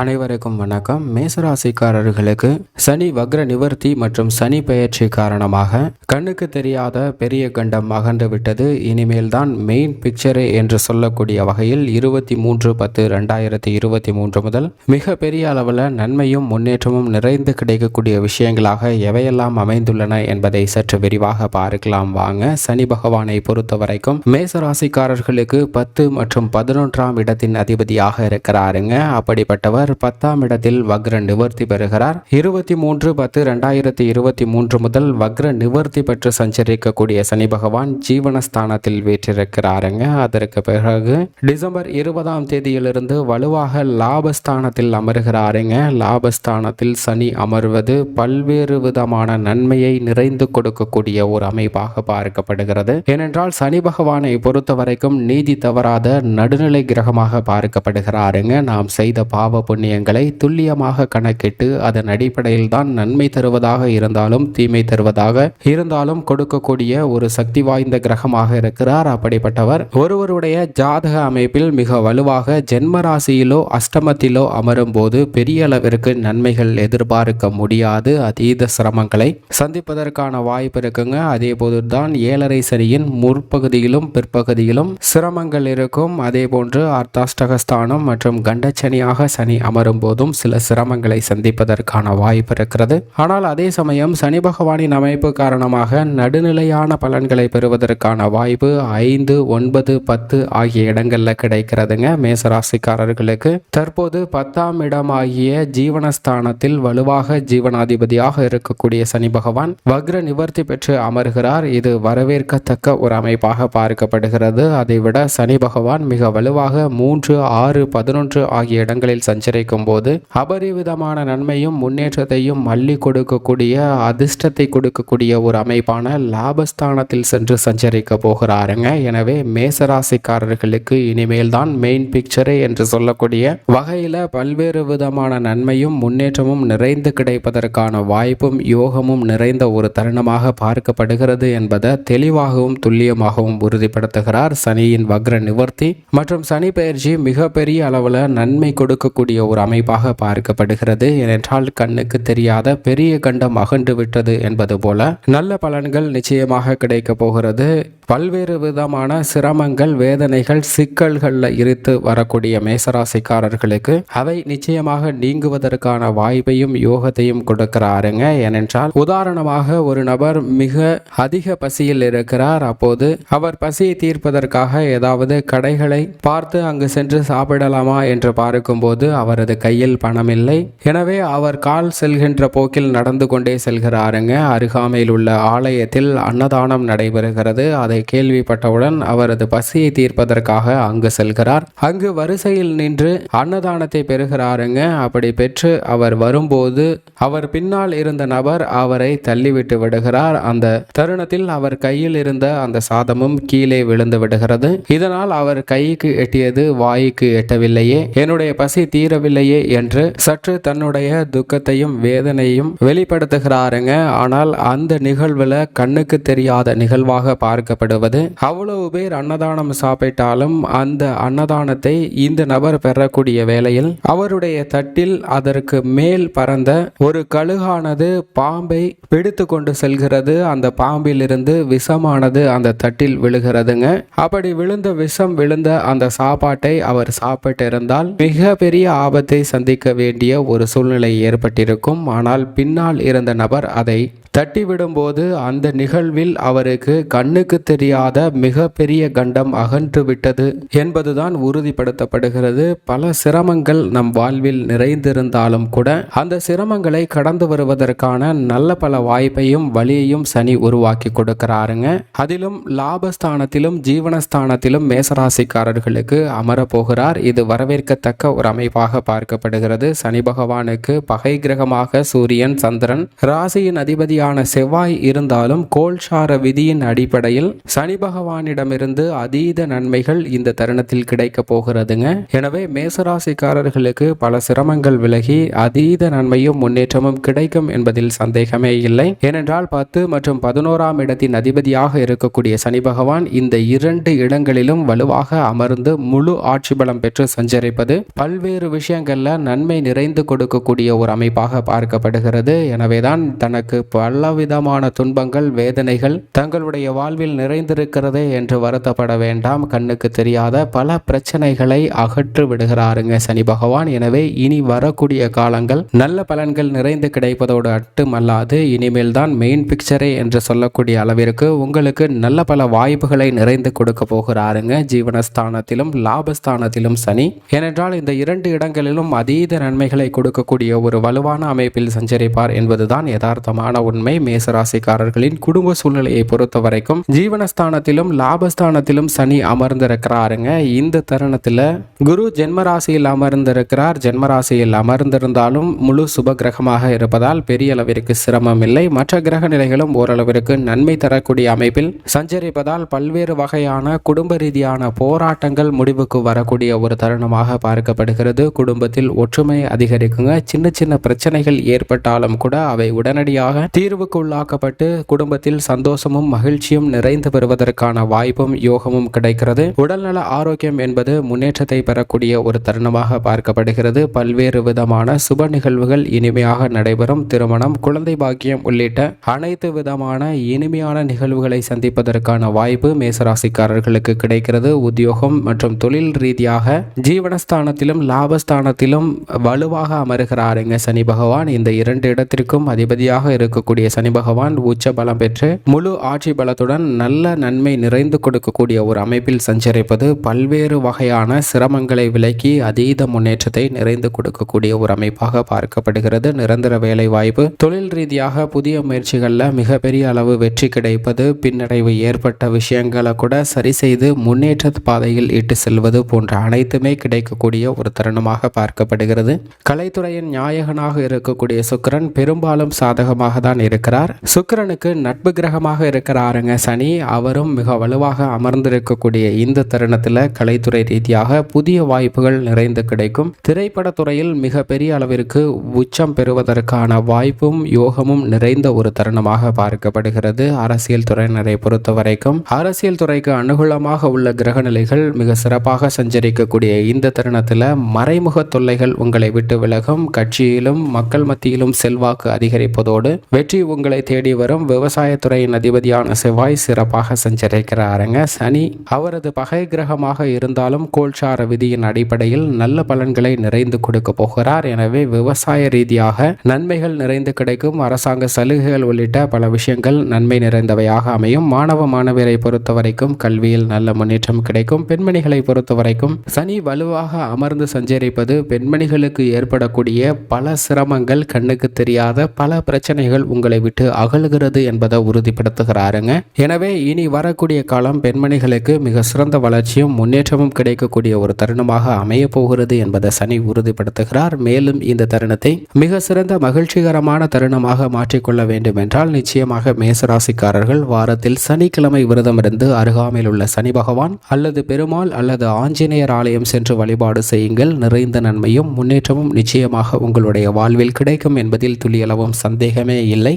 அனைவருக்கும் வணக்கம். மேசராசிக்காரர்களுக்கு சனி வக்ர நிவர்த்தி மற்றும் சனி பெயர்ச்சி காரணமாக கண்ணுக்கு தெரியாத பெரிய கண்டம் அகன்று விட்டது. இனிமேல் தான் மெயின் பிக்சரே என்று சொல்லக்கூடிய வகையில் 23/10/2023 முதல் மிக பெரிய அளவில் நன்மையும் முன்னேற்றமும் நிறைந்து கிடைக்கக்கூடிய விஷயங்களாக எவையெல்லாம் அமைந்துள்ளன என்பதை சற்று விரிவாக பார்க்கலாம் வாங்க. சனி பகவானை பொறுத்த வரைக்கும் மேசராசிக்காரர்களுக்கு 10 மற்றும் 11ஆம் இடத்தின் அதிபதியாக இருக்கிறாருங்க. அப்படிப்பட்டவர் 10ஆம் இடத்தில் வக்ர நிவர்த்தி பெறுகிறார். 23/10/2023 முதல் வக்ர நிவர்த்தி பெற்று சஞ்சரிக்கக்கூடிய சனி பகவான் ஜீவனஸ்தானத்தில் வீற்றிருக்கிறாருங்க. அதற்கு பிறகு டிசம்பர் 20ஆம் தேதியிலிருந்து வலுவாக லாபஸ்தானத்தில் அமர்கிறாருங்க. லாபஸ்தானத்தில் சனி அமர்வது பல்வேறு விதமான நன்மையை நிறைந்து கொடுக்கக்கூடிய ஒரு அமைப்பாக பார்க்கப்படுகிறது. ஏனென்றால் சனி பகவானை பொறுத்த வரைக்கும் நீதி தவறாத நடுநிலை கிரகமாக பார்க்கப்படுகிறாருங்க. நாம் செய்த பாவ புண்ணியங்களை துல்லியமாக கணக்கிட்டு அதன் அடிப்படையில் தான் நன்மை தருவதாக இருந்தாலும் தீமை தருவதாக இருந்தாலும் கொடுக்கக்கூடிய ஒரு சக்தி வாய்ந்த கிரகமாக இருக்கிறார். அப்படிப்பட்டவர் ஒருவருடைய ஜாதக அமைப்பில் மிக வலுவாக ஜென்மராசியிலோ அஷ்டமத்திலோ அமரும் போது பெரிய அளவிற்கு நன்மைகள் எதிர்பார்க்க முடியாது. அதீத சிரமங்களை சந்திப்பதற்கான வாய்ப்பு இருக்குங்க. அதே போதுதான் ஏழரை சனியின் முற்பகுதியிலும் பிற்பகுதியிலும் சிரமங்கள் இருக்கும். அதே போன்று அர்த்தாஷ்டகஸ்தானம் மற்றும் கண்டச்சனியாக சனி அமரும் போதும் சில சிரமங்களை சந்திப்பதற்கான வாய்ப்பு இருக்கிறது. ஆனால் அதே சமயம் சனி பகவானின் அமைப்பு காரணமாக நடுநிலையான பலன்களை பெறுவதற்கான வாய்ப்பு 5, 9, 10 ஆகிய இடங்கள்ல கிடைக்கிறதுங்க. மேசராசிக்காரர்களுக்கு தற்போது 10ஆம் இடம் ஆகிய ஜீவனஸ்தானத்தில் வலுவாக ஜீவனாதிபதியாக இருக்கக்கூடிய சனி பகவான் வக்ர நிவர்த்தி பெற்று அமர்கிறார். இது வரவேற்கத்தக்க ஒரு அமைப்பாக பார்க்கப்படுகிறது. அதைவிட சனி பகவான் மிக வலுவாக 3, 6, 11 ஆகிய இடங்களில் சஞ்சரிக்கும் போது அபரிவிதமான நன்மையும் முன்னேற்றத்தையும் அள்ளி கொடுக்கக்கூடிய அதிர்ஷ்டத்தை கொடுக்கக்கூடிய ஒரு அமைப்பான லாபஸ்தானத்தில் சென்று சஞ்சரிக்க போகிறாருங்க. எனவே மேசராசிக்காரர்களுக்கு இனிமேல் தான் மெயின் பிக்சரே என்று சொல்லக்கூடிய வகையில பல்வேறு விதமான நன்மையும் முன்னேற்றமும் நிறைந்து கிடைப்பதற்கான வாய்ப்பும் யோகமும் நிறைந்த ஒரு தருணமாக பார்க்கப்படுகிறது என்பதை தெளிவாகவும் துல்லியமாகவும் உறுதிப்படுத்துகிறார். சனியின் வக்ர நிவர்த்தி மற்றும் சனி பெயர்ச்சி மிகப்பெரிய அளவில் நன்மை கொடுக்கக்கூடிய ஒரு அமைப்பாக பார்க்கப்படுகிறது. ஏனென்றால் கண்ணுக்கு தெரியாத பெரிய கண்டம் அகன்று விட்டது என்பது போல நல்ல பலன்கள் நிச்சயமாக கிடைக்க போகிறது. பல்வேறு விதமான சிரமங்கள், வேதனைகள், சிக்கல்கள்ல இருந்து வரக்கூடிய மேசராசிக்காரர்களுக்கு அவை நிச்சயமாக நீங்குவதற்கான வாய்ப்பையும் யோகத்தையும் கொடுக்கிறாருங்க. ஏனென்றால் உதாரணமாக ஒரு நபர் மிக அதிக பசியில் இருக்கிறார். அப்போது அவர் பசியை தீர்ப்பதற்காக ஏதாவது கடைகளை பார்த்து அங்கு சென்று சாப்பிடலாமா என்று பார்க்கும்போது அவரது கையில் பணம் இல்லை. எனவே அவர் கால் செல்கின்ற போக்கில் நடந்து கொண்டே செல்கிறாருங்க. அருகாமையில் உள்ள ஆலயத்தில் அன்னதானம் நடைபெறுகிறது. அதை கேள்விப்பட்டவுடன் அவரது பசியை தீர்ப்பதற்காக அங்கு செல்கிறார். அங்கு வரிசையில் நின்று அன்னதானத்தை பெறுகிறாருங்க. அப்படி பெற்று அவர் வரும்போது அவர் பின்னால் இருந்த நபர் அவரை தள்ளிவிட்டு விடுகிறார். அந்த தருணத்தில் அவர் கையில் இருந்த அந்த சாதமும் கீழே விழுந்து விடுகிறது. இதனால் அவர் கைக்கு எட்டியது வாய்க்கு எட்டவில்லையே, என்னுடைய பசி தீரவில்லையே என்று சற்று தன்னுடைய துக்கத்தையும் வேதனையும் வெளிப்படுத்துகிறாருங்க. ஆனால் அந்த நிகழ்வுல கண்ணுக்கு தெரியாத நிகழ்வாக பார்க்கப்படுவது அவ்வளவு பேர் அன்னதானம் சாப்பிட்டாலும் அந்த அன்னதானத்தை இந்த நபர் பெறக்கூடிய வேளையில் அவருடைய தட்டில் அதற்கு மேல் பறந்த ஒரு கழுகானது பாம்பை பிடித்து கொண்டு செல்கிறது. அந்த பாம்பிலிருந்து விஷமானது அந்த தட்டில் விழுகிறதுங்க. அப்படி விழுந்த விஷம் விழுந்த அந்த சாப்பாட்டை அவர் சாப்பிட்டிருந்தால் மிக பெரிய ஆபத்தை சந்திக்க வேண்டிய ஒரு சூழ்நிலை ஏற்பட்டிருக்கும். ஆனால் பின்னால் இருந்த நபர் அதை தட்டிவிடும்போது அந்த நிகழ்வில் அவருக்கு கண்ணுக்கு தெரியாத மிக பெரிய கண்டம் அகன்று விட்டது என்பதுதான் உறுதிப்படுத்தப்படுகிறது. பல சிரமங்கள் நம் வாழ்வில் நிறைந்திருந்தாலும் கூட அந்த சிரமங்களை கடந்து வருவதற்கான நல்ல பல வாய்ப்பையும் வழியையும் சனி உருவாக்கி கொடுக்கிறாருங்க. அதிலும் லாபஸ்தானத்திலும் ஜீவனஸ்தானத்திலும் மேசராசிக்காரர்களுக்கு அமரப்போகிறார். இது வரவேற்கத்தக்க ஒரு அமைப்பாக பார்க்கப்படுகிறது. சனி பகவானுக்கு பகை கிரகமாக சூரியன், சந்திரன், ராசியின் அதிபதி செவ்வாய் இருந்தாலும் கோல்சார விதியின் அடிப்படையில் சனி பகவானிடமிருந்து அதீத நன்மைகள் இந்த தருணத்தில் கிடைக்க போகிறதுங்க. எனவே மேசராசிக்காரர்களுக்கு பல சிரமங்கள் விலகி அதீத நன்மையும் முன்னேற்றமும் கிடைக்கும் என்பதில் சந்தேகமே இல்லை. ஏனென்றால் 10 மற்றும் 11ஆம் இடத்தின் அதிபதியாக இருக்கக்கூடிய சனி பகவான் இந்த 2 இடங்களிலும் வலுவாக அமர்ந்து முழு ஆட்சி பலம் பெற்று சஞ்சரிப்பது பல்வேறு விஷயங்கள் விஷயங்கள்ல நன்மை நிறைந்து கொடுக்கக்கூடிய ஒரு அமைப்பாக பார்க்கப்படுகிறது. எனவேதான் தனக்கு பலவிதமான துன்பங்கள், வேதனைகள் தங்களுடைய வாழ்வில் நிறைந்திருக்கிறதே என்று வருத்தப்பட வேண்டாம். கண்ணுக்கு தெரியாத பல பிரச்சனைகளை அகற்று விடுகிறாருங்க சனி பகவான். எனவே இனி வரக்கூடிய காலங்கள் நல்ல பலன்கள் நிறைந்து கிடைப்பதோடு மட்டுமல்லாது இனிமேல் தான் மெயின் பிக்சரே என்று சொல்லக்கூடிய அளவிற்கு உங்களுக்கு நல்ல பல வாய்ப்புகளை நிறைந்து கொடுக்க போகிறாருங்க. ஜீவனஸ்தானத்திலும் லாபஸ்தானத்திலும் சனி. ஏனென்றால் இந்த இரண்டு இடங்களிலும் அதீத நன்மைகளை கொடுக்கக்கூடிய ஒரு வலுவான அமைப்பில் சஞ்சரிப்பார் என்பதுதான் யதார்த்தமான உண்மை. மேசராசிக்காரர்களின் குடும்ப சூழ்நிலையை பொறுத்த வரைக்கும் ஜீவனஸ்தானத்திலும் லாபஸ்தானத்திலும் சனி அமர்ந்திருக்கிறாருங்க. இந்த தருணத்தில் குரு ஜென்மராசியில் அமர்ந்திருக்கிறார். ஜென்மராசியில் அமர்ந்திருந்தாலும் முழு சுப கிரகமாக இருப்பதால் பெரிய அளவிற்கு சிரமம் இல்லை. மற்ற கிரக நிலைகளும் ஓரளவிற்கு நன்மை தரக்கூடிய அமைப்பில் சஞ்சரிப்பதால் பல்வேறு வகையான குடும்ப ரீதியான போராட்டங்கள் முடிவுக்கு வரக்கூடிய ஒரு தருணமாக பார்க்கப்படுகிறது. குடும்பத்தில் ஒற்றுமை அதிகரிக்குங்க. சின்ன சின்ன பிரச்சனைகள் ஏற்பட்டாலும் கூட அவை உடனடியாக தீர்வுக்கு உள்ளாக்கப்பட்டு குடும்பத்தில் சந்தோஷமும் மகிழ்ச்சியும் நிறைந்து பெறுவதற்கான வாய்ப்பும் யோகமும் கிடைக்கிறது. உடல்நல ஆரோக்கியம் என்பது முன்னேற்றத்தை பெறக்கூடிய ஒரு தருணமாக பார்க்கப்படுகிறது. பல்வேறு விதமான சுப நிகழ்வுகள் இனிமையாக நடைபெறும். திருமணம், குழந்தை பாக்கியம் உள்ளிட்ட அனைத்து விதமான இனிமையான நிகழ்வுகளை சந்திப்பதற்கான வாய்ப்பு மேசராசிக்காரர்களுக்கு கிடைக்கிறது. உத்தியோகம் மற்றும் தொழில் ரீதியாக ஜீவனஸ்தானத்திலும் லாபஸ்தானத்திலும் வலுவாக அமருகிறாருங்க சனி பகவான். இந்த இரண்டு இடத்திற்கும் அதிபதியாக இருக்கக்கூடிய சனி பகவான் உச்ச பலம் பெற்று முழு ஆட்சி பலத்துடன் நல்ல நன்மை நிறைந்து கொடுக்கக்கூடிய ஒரு அமைப்பில் சஞ்சரிப்பது பல்வேறு வகையான சிரமங்களை விலக்கி அதீத முன்னேற்றத்தை நிறைந்து கொடுக்கக்கூடிய ஒரு அமைப்பாக பார்க்கப்படுகிறது. நிரந்தர வேலை வாய்ப்பு, தொழில் ரீதியாக புதிய முயற்சிகளில் மிகப்பெரிய அளவு வெற்றி கிடைப்பது, பின்னடைவு ஏற்பட்ட விஷயங்களை கூட சரி செய்து முன்னேற்ற பாதையில் இட்டு செல்வது போன்ற அனைத்துமே கிடைக்கக்கூடிய ஒரு தருணமாக பார்க்கப்படுகிறது. கலைத்துறையின் நாயகனாக இருக்கக்கூடிய சுக்கிரன் பெரும்பாலும் சாதகமாக தான் இருக்கிறார். சுக்கிரனுக்கு நட்பு கிரகமாக இருக்கிறாருங்க சனி. அவரும் மிக வலுவாக அமர்ந்திருக்கக்கூடிய இந்த தருணத்தில் கலைத்துறை ரீதியாக புதிய வாய்ப்புகள் நிறைந்து கிடைக்கும். திரைப்படத்துறையில் மிக பெரிய அளவிற்கு உச்சம் பெறுவதற்கான வாய்ப்பும் யோகமும் நிறைந்த ஒரு தருணமாக பார்க்கப்படுகிறது. அரசியல் துறையினரை பொறுத்த வரைக்கும் அரசியல் துறைக்கு அனுகூலமாக உள்ள கிரக நிலைகள் மிக சிறப்பாக சஞ்சரிக்கக்கூடிய இந்த தருணத்தில் மறைமுக தொல்லைகள் உங்களை விட்டு விலகும். கட்சியிலும் மக்கள் மத்தியிலும் செல்வாக்கு அதிகரிப்பதோடு வெற்றி உங்களை தேடி வரும். விவசாயத்துறையின் அதிபதியான செவ்வாய் சிறப்பாக சஞ்சரிக்கிறாருங்க சனி. அவரது பகை கிரகமாக இருந்தாலும் கோல்சார விதியின் அடிப்படையில் நல்ல பலன்களை நிறைந்து கொடுக்க போகிறார். எனவே விவசாய ரீதியாக நன்மைகள் நிறைந்து கிடைக்கும். அரசாங்க சலுகைகள் உள்ளிட்ட பல விஷயங்கள் நன்மை நிறைந்தவையாக அமையும். மாணவ மாணவியரை பொறுத்த வரைக்கும் கல்வியில் நல்ல முன்னேற்றம் கிடைக்கும். பெண்மணிகளை பொறுத்த வரைக்கும் சனி வலுவாக அமர்ந்து சஞ்சரிப்பது பெண்மணிகளுக்கு ஏற்படக்கூடிய பல சிரமங்கள், கண்ணுக்கு தெரியாத பல பிரச்சனைகள் உங்களை விட்டு அகலுகிறது என்பதை உறுதிப்படுத்துகிறாருங்க. எனவே இனி வரக்கூடிய காலம் பெண்மணிகளுக்கு மிக சிறந்த வளர்ச்சியும் முன்னேற்றமும் கிடைக்கக்கூடிய ஒரு தருணமாக அமைய போகிறது என்பதை சனி உறுதிப்படுத்துகிறார். மேலும் இந்த தருணத்தை மிக சிறந்த மகிழ்ச்சிகரமான தருணமாக மாற்றிக்கொள்ள வேண்டும் என்றால் நிச்சயமாக மேசராசிக்காரர்கள் வாரத்தில் சனிக்கிழமை விரதமிருந்து அருகாமையில் உள்ள சனி பகவான் அல்லது பெருமாள் அல்லது ஆஞ்சநேயர் ஆலயம் சென்று வழிபாடு செய்யுங்கள். நிறைந்த நன்மையும் முன்னேற்றமும் நிச்சயமாக உங்களுடைய வாழ்வில் கிடைக்கும் என்பதில் துளியளவும் சந்தேகமே இல்லை.